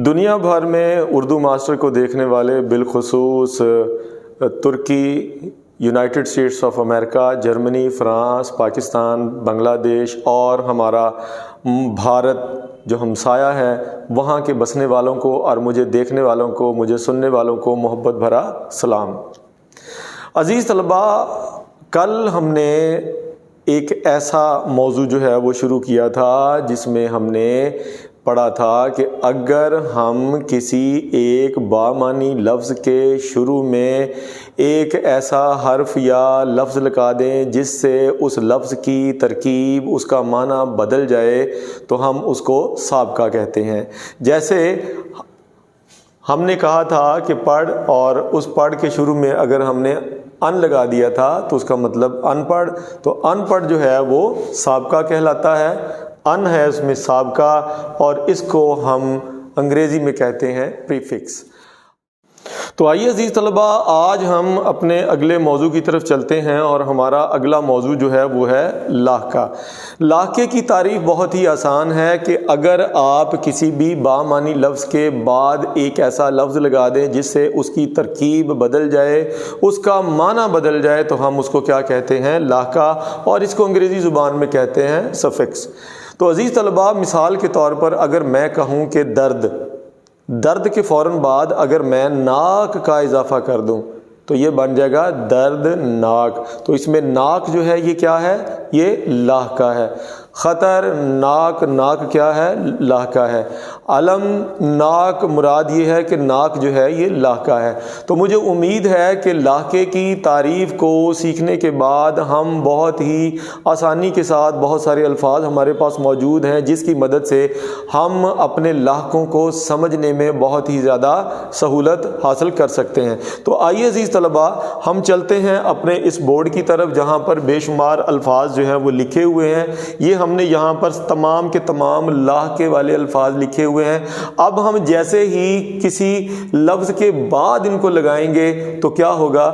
دنیا بھر میں اردو ماسٹر کو دیکھنے والے بالخصوص ترکی، United States of America, Germany, France, Pakistan, Bangladesh اور ہمارا بھارت جو ہمسایہ ہے وہاں کے بسنے والوں کو اور مجھے دیکھنے والوں کو، مجھے سننے والوں کو محبت بھرا سلام۔ عزیز طلباء، کل ہم نے ایک ایسا موضوع جو ہے وہ شروع کیا تھا جس میں ہم نے پڑھا تھا کہ اگر ہم کسی ایک بامعنی لفظ کے شروع میں ایک ایسا حرف یا لفظ لگا دیں جس سے اس لفظ کی ترکیب، اس کا معنی بدل جائے تو ہم اس کو سابقہ کہتے ہیں۔ جیسے ہم نے کہا تھا کہ پڑھ، اور اس پڑھ کے شروع میں اگر ہم نے ان لگا دیا تھا تو اس کا مطلب ان پڑھ، تو ان پڑھ جو ہے وہ سابقہ کہلاتا ہے۔ ان ہے اس میں سابقہ، اور اس کو ہم انگریزی میں کہتے ہیں پریفکس۔ تو آئیے عزیز طلباء، آج ہم اپنے اگلے موضوع کی طرف چلتے ہیں، اور ہمارا اگلا موضوع جو ہے وہ ہے لاحقہ۔ لاحقے کی تعریف بہت ہی آسان ہے کہ اگر آپ کسی بھی بامعنی لفظ کے بعد ایک ایسا لفظ لگا دیں جس سے اس کی ترکیب بدل جائے، اس کا معنی بدل جائے، تو ہم اس کو کیا کہتے ہیں؟ لاحقہ، اور اس کو انگریزی زبان میں کہتے ہیں سفکس۔ تو عزیز طلباء، مثال کے طور پر اگر میں کہوں کہ درد کے فوراً بعد اگر میں ناک کا اضافہ کر دوں تو یہ بن جائے گا درد ناک۔ تو اس میں ناک جو ہے یہ کیا ہے؟ یہ لاحقہ ہے۔ خطر ناک، ناک کیا ہے؟ لاحقہ ہے۔ علم ناک، مراد یہ ہے کہ ناک جو ہے یہ لاحقہ ہے۔ تو مجھے امید ہے کہ لاحقے کی تعریف کو سیکھنے کے بعد ہم بہت ہی آسانی کے ساتھ، بہت سارے الفاظ ہمارے پاس موجود ہیں جس کی مدد سے ہم اپنے لاحقوں کو سمجھنے میں بہت ہی زیادہ سہولت حاصل کر سکتے ہیں۔ تو آئیے عزیز طلباء، ہم چلتے ہیں اپنے اس بورڈ کی طرف جہاں پر بے شمار الفاظ جو ہیں وہ لکھے ہوئے ہیں۔ یہ ہم نے یہاں پر تمام کے تمام لاحقے والے الفاظ لکھے ہوئے ہیں۔ اب ہم جیسے ہی کسی لفظ کے بعد ان کو لگائیں گے تو کیا ہوگا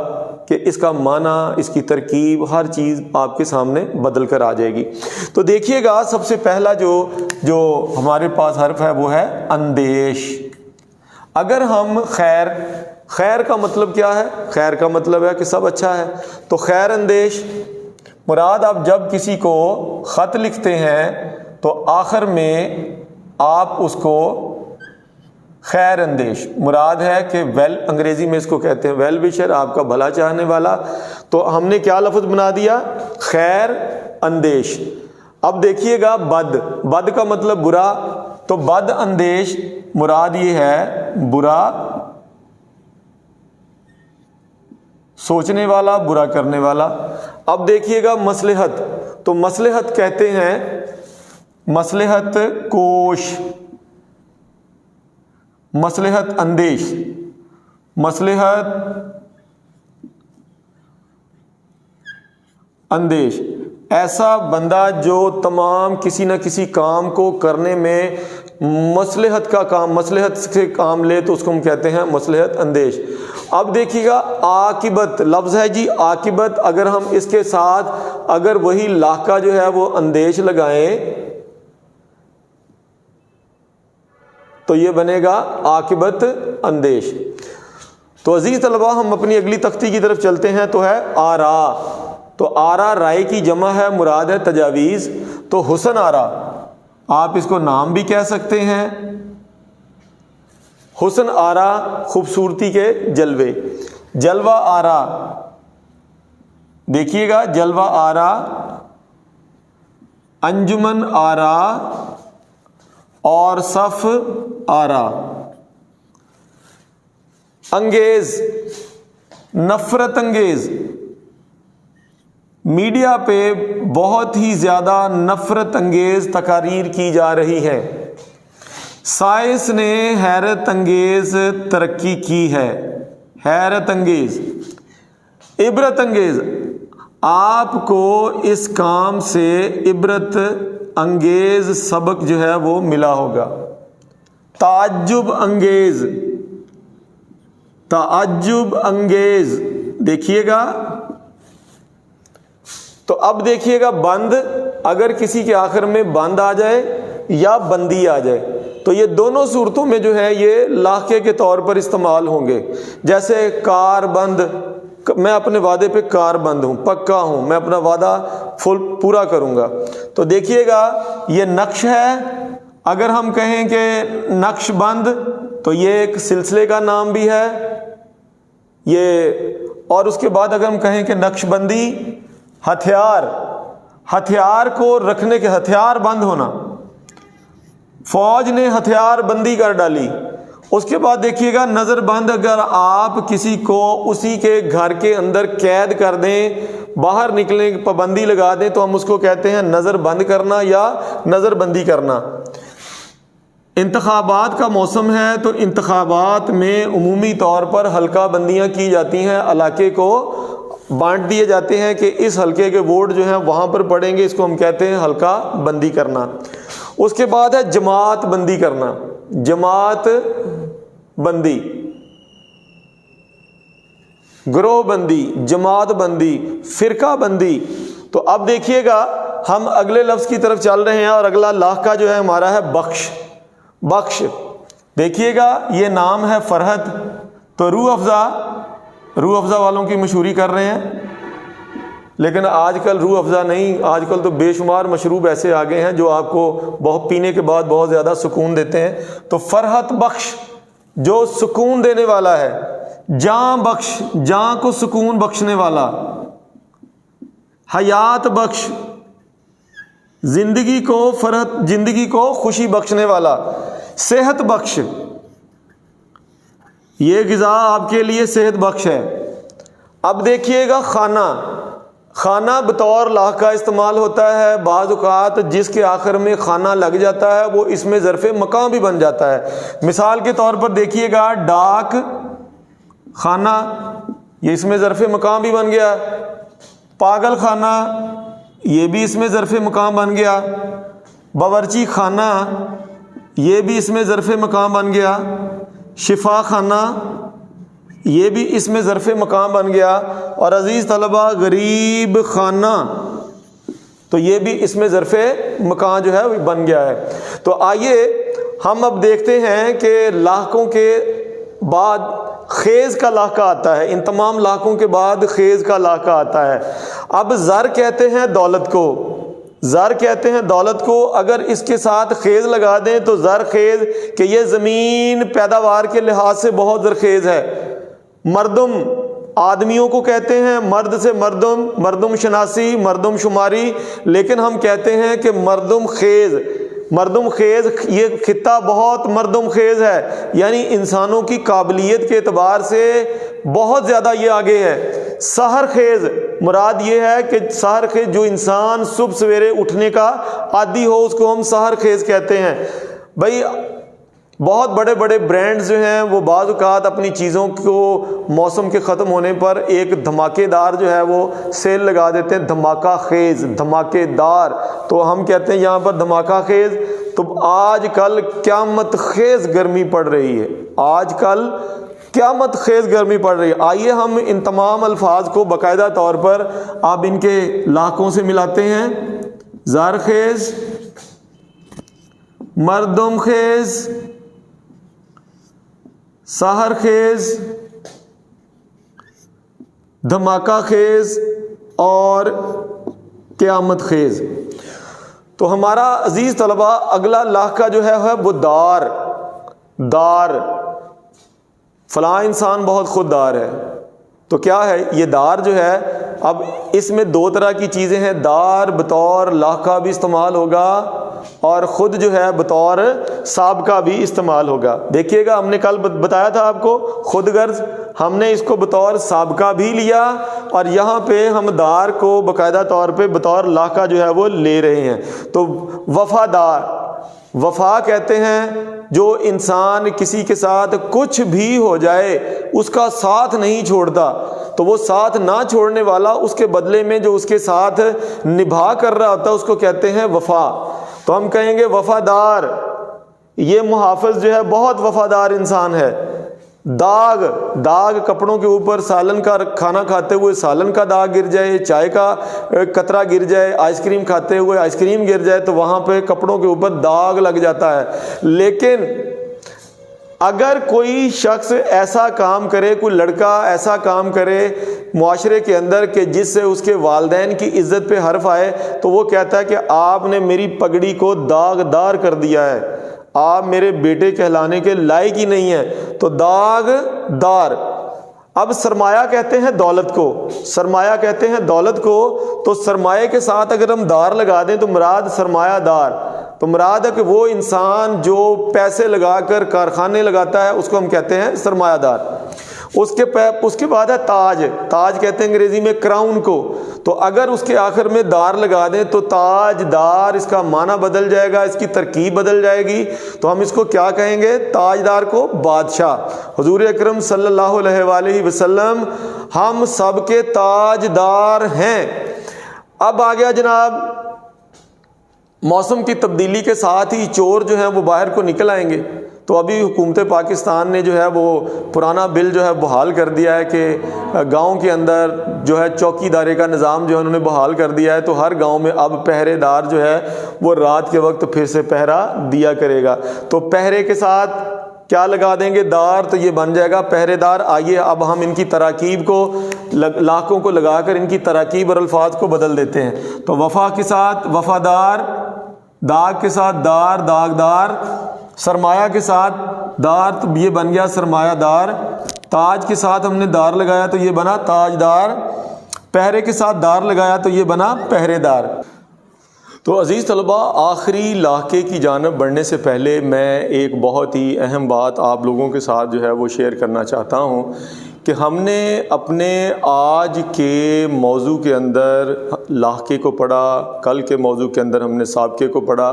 کہ اس کا معنی، اس کی ترکیب، ہر چیز آپ کے سامنے بدل کر آ جائے گی۔ تو دیکھیے گا، سب سے پہلا جو ہمارے پاس حرف ہے وہ ہے اندیش۔ اگر ہم خیر کا مطلب کیا ہے؟ خیر کا مطلب ہے کہ سب اچھا ہے، تو خیر اندیش مراد، آپ جب کسی کو خط لکھتے ہیں تو آخر میں آپ اس کو خیر اندیش مراد ہے کہ ویل، انگریزی میں اس کو کہتے ہیں ویل وشر، آپ کا بھلا چاہنے والا۔ تو ہم نے کیا لفظ بنا دیا؟ خیر اندیش۔ اب دیکھیے گا بد کا مطلب برا، تو بد اندیش مراد یہ ہے برا سوچنے والا، برا کرنے والا۔ اب دیکھیے گا مصلحت، تو مصلحت کہتے ہیں مصلحت کوش، مصلحت اندیش، مصلحت اندیش ایسا بندہ جو تمام کسی نہ کسی کام کو کرنے میں مصلحت کا کام، مصلحت سے کام لے تو اس کو ہم کہتے ہیں مصلحت اندیش۔ اب دیکھیے گا عاقبت لفظ ہے جی، عاقبت، اگر ہم اس کے ساتھ اگر وہی لاحقہ جو ہے وہ اندیش لگائیں تو یہ بنے گا عاقبت اندیش۔ تو عزیز طلباء، ہم اپنی اگلی تختی کی طرف چلتے ہیں، تو ہے آرا۔ تو آرا رائے کی جمع ہے، مراد ہے تجاویز۔ تو حسن آرا، آپ اس کو نام بھی کہہ سکتے ہیں، حسن آرا خوبصورتی کے جلوے۔ جلوہ آرا، دیکھیے گا جلوہ آرا، انجمن آرا اور صف آرا۔ انگیز، نفرت انگیز، میڈیا پہ بہت ہی زیادہ نفرت انگیز تقاریر کی جا رہی ہے۔ سائنس نے حیرت انگیز ترقی کی ہے، حیرت انگیز۔ عبرت انگیز، آپ کو اس کام سے عبرت انگیز سبق جو ہے وہ ملا ہوگا۔ تعجب انگیز، تعجب انگیز، دیکھیے گا۔ تو اب دیکھیے گا بند، اگر کسی کے آخر میں بند آ جائے یا بندی آ جائے تو یہ دونوں صورتوں میں جو ہے یہ لاحقے کے طور پر استعمال ہوں گے. جیسے کار بند، میں اپنے وعدے پہ کار بند ہوں، پکا ہوں، میں اپنا وعدہ پورا کروں گا. تو دیکھیے گا یہ نقش ہے. اگر ہم کہیں کہ نقش بند تو یہ ایک سلسلے کا نام بھی ہے یہ. اور اس کے بعد اگر ہم کہیں کہ نقش بندی، ہتھیار کو رکھنے کے، ہتھیار بند ہونا، فوج نے ہتھیار بندی کر ڈالی. اس کے بعد دیکھیے گا نظر بند، اگر آپ کسی کو اسی کے گھر کے اندر قید کر دیں، باہر نکلنے کی پابندی لگا دیں، تو ہم اس کو کہتے ہیں نظر بند کرنا یا نظر بندی کرنا. انتخابات کا موسم ہے تو انتخابات میں عمومی طور پر حلقہ بندیاں کی جاتی ہیں، علاقے کو بانٹ دیے جاتے ہیں کہ اس حلقے کے ووٹ جو ہیں وہاں پر پڑیں گے، اس کو ہم کہتے ہیں حلقہ بندی کرنا. اس کے بعد ہے جماعت بندی کرنا، جماعت بندی، گروہ بندی، جماعت بندی، فرقہ بندی. تو اب دیکھیے گا ہم اگلے لفظ کی طرف چل رہے ہیں اور اگلا لاحقہ جو ہے ہمارا ہے بخش. بخش دیکھیے گا یہ نام ہے فرحت. تو روح افزا والوں کی مشہوری کر رہے ہیں، لیکن آج کل روح افزا نہیں، آج کل تو بے شمار مشروب ایسے آ گئے ہیں جو آپ کو بہت پینے کے بعد بہت زیادہ سکون دیتے ہیں. تو فرحت بخش جو سکون دینے والا ہے، جاں بخش جاں کو سکون بخشنے والا، حیات بخش زندگی کو فرحت، زندگی کو خوشی بخشنے والا، صحت بخش یہ غذا آپ کے لیے صحت بخش ہے. اب دیکھیے گا خانہ بطور لاحقہ استعمال ہوتا ہے. بعض اوقات جس کے آخر میں خانہ لگ جاتا ہے وہ اس میں ظرف مکان بھی بن جاتا ہے. مثال کے طور پر دیکھیے گا ڈاک خانہ، یہ اس میں ظرف مکان بھی بن گیا. پاگل خانہ یہ بھی اس میں ظرف مکان بن گیا. باورچی خانہ یہ بھی اس میں ظرف مکان بن گیا. شفا خانہ یہ بھی اس میں ظرف مکان بن گیا. اور عزیز طلبہ غریب خانہ تو یہ بھی اس میں ظرف مکان جو ہے وہ بن گیا ہے. تو آئیے ہم اب دیکھتے ہیں کہ لاحقوں کے بعد خیز کا لاحقہ آتا ہے. ان تمام لاحقوں کے بعد خیز کا لاحقہ آتا ہے. اب زر کہتے ہیں دولت کو، زر کہتے ہیں دولت کو. اگر اس کے ساتھ خیز لگا دیں تو زر خیز کہ یہ زمین پیداوار کے لحاظ سے بہت زرخیز ہے. مردم آدمیوں کو کہتے ہیں، مرد سے مردم، مردم شناسی، مردم شماری. لیکن ہم کہتے ہیں کہ مردم خیز، یہ خطہ بہت مردم خیز ہے، یعنی انسانوں کی قابلیت کے اعتبار سے بہت زیادہ یہ آگے ہے. سحر خیز مراد یہ ہے کہ سحر خیز جو انسان صبح سویرے اٹھنے کا عادی ہو اس کو ہم سحر خیز کہتے ہیں. بھائی بہت بڑے بڑے برانڈز جو ہیں وہ بعض اوقات اپنی چیزوں کو موسم کے ختم ہونے پر ایک دھماکے دار جو ہے وہ سیل لگا دیتے ہیں، دھماکہ خیز، دھماکے دار. تو ہم کہتے ہیں یہاں پر دھماکہ خیز. تو آج کل قیامت خیز گرمی پڑ رہی ہے، آج کل قیامت خیز گرمی پڑ رہی ہے. آئیے ہم ان تمام الفاظ کو باقاعدہ طور پر آپ ان کے لاحقوں سے ملاتے ہیں. زر خیز، مردم خیز، سحر خیز، دھماکہ خیز اور قیامت خیز. تو ہمارا عزیز طلبہ اگلا لاحقہ جو ہے وہ دار. فلاں انسان بہت خوددار ہے. تو کیا ہے یہ دار جو ہے، اب اس میں دو طرح کی چیزیں ہیں. دار بطور لاحقہ بھی استعمال ہوگا اور خود جو ہے بطور سابقہ بھی استعمال ہوگا. دیکھیے گا ہم نے کل بتایا تھا آپ کو خود غرض، ہم نے اس کو بطور سابقہ بھی لیا اور یہاں پہ ہم دار کو باقاعدہ طور پہ بطور لاحقہ جو ہے وہ لے رہے ہیں. تو وفادار، وفا کہتے ہیں جو انسان کسی کے ساتھ کچھ بھی ہو جائے اس کا ساتھ نہیں چھوڑتا. تو وہ ساتھ نہ چھوڑنے والا اس کے بدلے میں جو اس کے ساتھ نبھا کر رہا ہوتا ہے اس کو کہتے ہیں وفا. تو ہم کہیں گے وفادار، یہ محافظ جو ہے بہت وفادار انسان ہے. داغ کپڑوں کے اوپر، سالن کا کھانا کھاتے ہوئے سالن کا داغ گر جائے، چائے کا قطرہ گر جائے، آئس کریم کھاتے ہوئے آئس کریم گر جائے تو وہاں پہ کپڑوں کے اوپر داغ لگ جاتا ہے۔ لیکن اگر کوئی شخص ایسا کام کرے، کوئی لڑکا ایسا کام کرے معاشرے کے اندر کہ جس سے اس کے والدین کی عزت پہ حرف آئے، تو وہ کہتا ہے کہ آپ نے میری پگڑی کو داغدار کر دیا ہے، آپ میرے بیٹے کہلانے کے لائق ہی نہیں ہیں۔ تو داغدار۔ اب سرمایہ کہتے ہیں دولت کو، سرمایہ کہتے ہیں دولت کو، تو سرمایہ کے ساتھ اگر ہم دار لگا دیں تو مراد سرمایہ دار، تو مراد ہے کہ وہ انسان جو پیسے لگا کر کارخانے لگاتا ہے اس کو ہم کہتے ہیں سرمایہ دار۔ اس کے بعد ہے تاج کہتے ہیں انگریزی میں کراؤن کو، تو اگر اس کے آخر میں دار لگا دیں تو تاج دار، اس کا معنی بدل جائے گا، اس کی ترکیب بدل جائے گی، تو ہم اس کو کیا کہیں گے؟ تاجدار کو بادشاہ۔ حضور اکرم صلی اللہ علیہ وآلہ وسلم ہم سب کے تاجدار ہیں۔ اب آ گیا جناب، موسم کی تبدیلی کے ساتھ ہی چور جو ہیں وہ باہر کو نکل آئیں گے، تو ابھی حکومت پاکستان نے جو ہے وہ پرانا بل جو ہے بحال کر دیا ہے کہ گاؤں کے اندر جو ہے چوکی دارے کا نظام جو ہے انہوں نے بحال کر دیا ہے، تو ہر گاؤں میں اب پہرے دار جو ہے وہ رات کے وقت پھر سے پہرا دیا کرے گا۔ تو پہرے کے ساتھ کیا لگا دیں گے؟ دار، تو یہ بن جائے گا پہرے دار۔ آئیے اب ہم ان کی تراکیب کو، لاکھوں کو لگا کر ان کی تراکیب اور الفاظ کو بدل دیتے ہیں۔ تو وفا کے ساتھ وفادار، داغ کے ساتھ دار داغدار، سرمایہ کے ساتھ دار تو یہ بن گیا سرمایہ دار، تاج کے ساتھ ہم نے دار لگایا تو یہ بنا تاجدار، پہرے کے ساتھ دار لگایا تو یہ بنا پہرے دار۔ تو عزیز طلبہ، آخری لاحقے کی جانب بڑھنے سے پہلے میں ایک بہت ہی اہم بات آپ لوگوں کے ساتھ جو ہے وہ شیئر کرنا چاہتا ہوں کہ ہم نے اپنے آج کے موضوع کے اندر لاحقے کو پڑھا، کل کے موضوع کے اندر ہم نے سابقے کو پڑھا،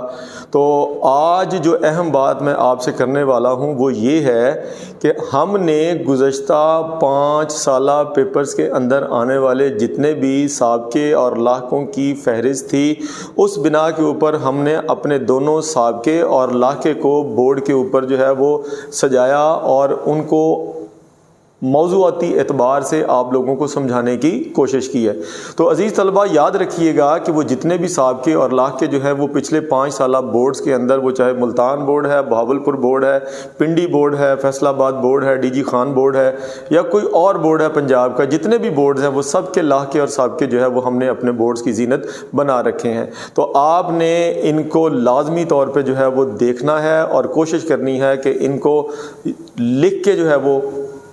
تو آج جو اہم بات میں آپ سے کرنے والا ہوں وہ یہ ہے کہ ہم نے گزشتہ 5 سالہ پیپرز کے اندر آنے والے جتنے بھی سابقے اور لاحقوں کی فہرست تھی، اس بنا کے اوپر ہم نے اپنے دونوں سابقے اور لاحقے کو بورڈ کے اوپر جو ہے وہ سجایا اور ان کو موضوعاتی اعتبار سے آپ لوگوں کو سمجھانے کی کوشش کی ہے۔ تو عزیز طلبہ، یاد رکھیے گا کہ وہ جتنے بھی سابقے اور لاحقے جو ہیں وہ پچھلے 5 سالہ بورڈز کے اندر، وہ چاہے ملتان بورڈ ہے، بہاولپور بورڈ ہے، پنڈی بورڈ ہے، فیصل آباد بورڈ ہے، ڈی جی خان بورڈ ہے، یا کوئی اور بورڈ ہے پنجاب کا، جتنے بھی بورڈز ہیں وہ سب کے لاحقے اور سابقے جو ہے وہ ہم نے اپنے بورڈز کی زینت بنا رکھے ہیں۔ تو آپ نے ان کو لازمی طور پہ جو ہے وہ دیکھنا ہے اور کوشش کرنی ہے کہ ان کو لکھ کے جو ہے وہ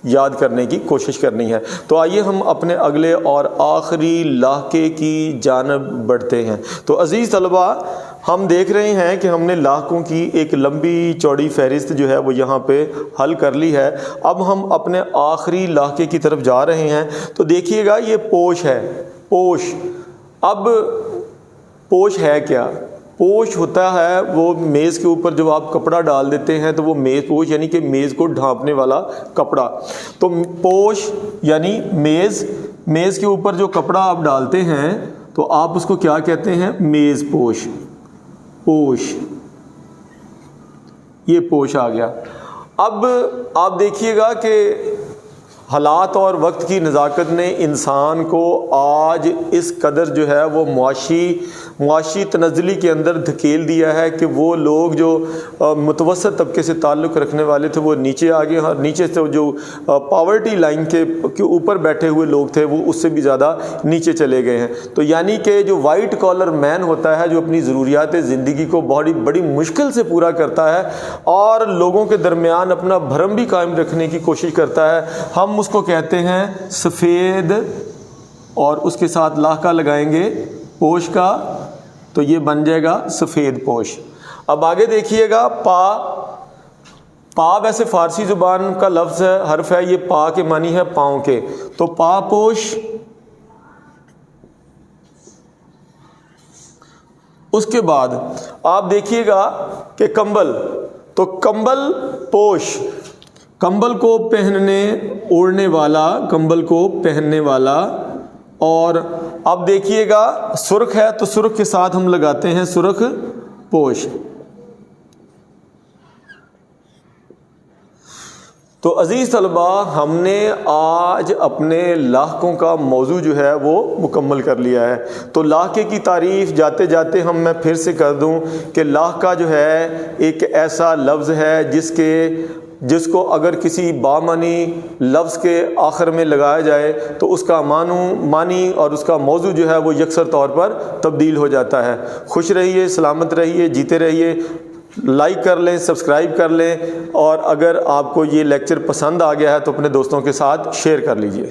یاد کرنے کی کوشش کرنی ہے۔ تو آئیے ہم اپنے اگلے اور آخری لاحقے کی جانب بڑھتے ہیں۔ تو عزیز طلبہ، ہم دیکھ رہے ہیں کہ ہم نے لاحقوں کی ایک لمبی چوڑی فہرست جو ہے وہ یہاں پہ حل کر لی ہے۔ اب ہم اپنے آخری لاحقے کی طرف جا رہے ہیں۔ تو دیکھیے گا، یہ پوش ہے، پوش۔ اب پوش ہے کیا؟ پوش ہوتا ہے وہ میز کے اوپر جب آپ کپڑا ڈال دیتے ہیں تو وہ میز پوش، یعنی کہ میز کو ڈھانپنے والا کپڑا۔ تو پوش یعنی میز کے اوپر جو کپڑا آپ ڈالتے ہیں تو آپ اس کو کیا کہتے ہیں؟ میز پوش۔ پوش، یہ پوش آ گیا۔ اب آپ دیکھیے گا کہ حالات اور وقت کی نزاکت نے انسان کو آج اس قدر جو ہے وہ معاشی تنزلی کے اندر دھکیل دیا ہے کہ وہ لوگ جو متوسط طبقے سے تعلق رکھنے والے تھے وہ نیچے آ گئے، اور نیچے سے جو پاورٹی لائن کے اوپر بیٹھے ہوئے لوگ تھے وہ اس سے بھی زیادہ نیچے چلے گئے ہیں۔ تو یعنی کہ جو وائٹ کالر مین ہوتا ہے، جو اپنی ضروریات زندگی کو بڑی مشکل سے پورا کرتا ہے اور لوگوں کے درمیان اپنا بھرم بھی قائم رکھنے کی کوشش کرتا ہے، ہم اس کو کہتے ہیں سفید، اور اس کے ساتھ لاحقہ لگائیں گے پوش کا، تو یہ بن جائے گا سفید پوش۔ اب آگے دیکھیے گا، پا ویسے فارسی زبان کا لفظ ہے، حرف ہے، یہ پا کے معنی ہے پاؤں کے، تو پا پوش۔ اس کے بعد آپ دیکھیے گا کہ کمبل، تو کمبل پوش، کمبل کو پہننے، اوڑھنے والا، کمبل کو پہننے والا۔ اور اب دیکھیے گا سرخ ہے تو سرخ کے ساتھ ہم لگاتے ہیں سرخ پوش۔ تو عزیز طلبہ، ہم نے آج اپنے لاحقوں کا موضوع جو ہے وہ مکمل کر لیا ہے۔ تو لاحقے کی تعریف جاتے جاتے میں پھر سے کر دوں کہ لاحقہ جو ہے ایک ایسا لفظ ہے جس کو اگر کسی بامعنی لفظ کے آخر میں لگایا جائے تو اس کا معنی اور اس کا موضوع جو ہے وہ یکسر طور پر تبدیل ہو جاتا ہے۔ خوش رہیے، سلامت رہیے، جیتے رہیے، لائک کر لیں، سبسکرائب کر لیں، اور اگر آپ کو یہ لیکچر پسند آ گیا ہے تو اپنے دوستوں کے ساتھ شیئر کر لیجئے۔